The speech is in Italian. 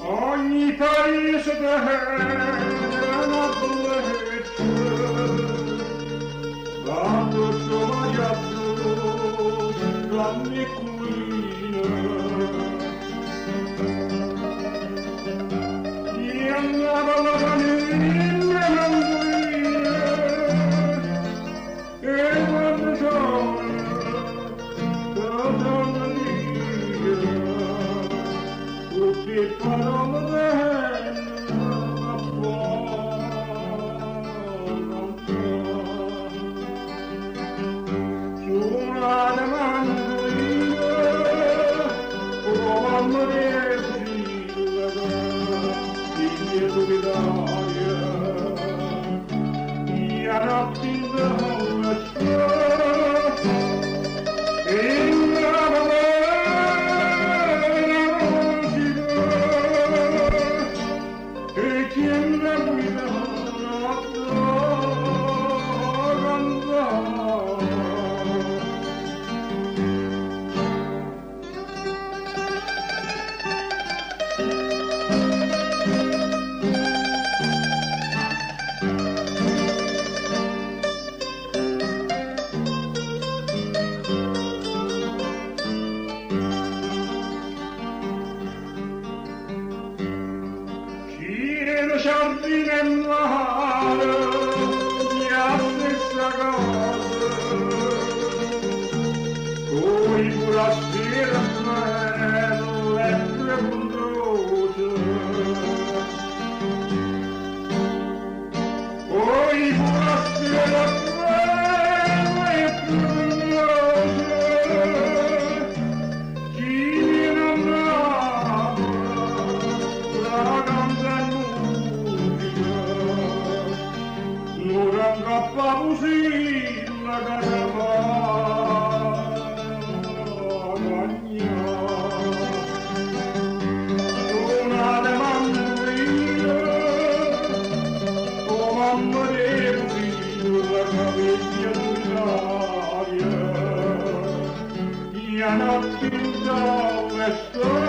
Ogni paese da una bellezza, quando sono già la mia cucina, e andava la famiglia manguina, e quando torna mia, tutti parole giardino e mare, la stessa cosa, coi burattini snello e premuroso, coi burattini snello e premuroso, chi non ama la grande Papusi la caravagna, una de mandrina, o mamma del figlio, la caviglia d'un'aria, e a notte in giallo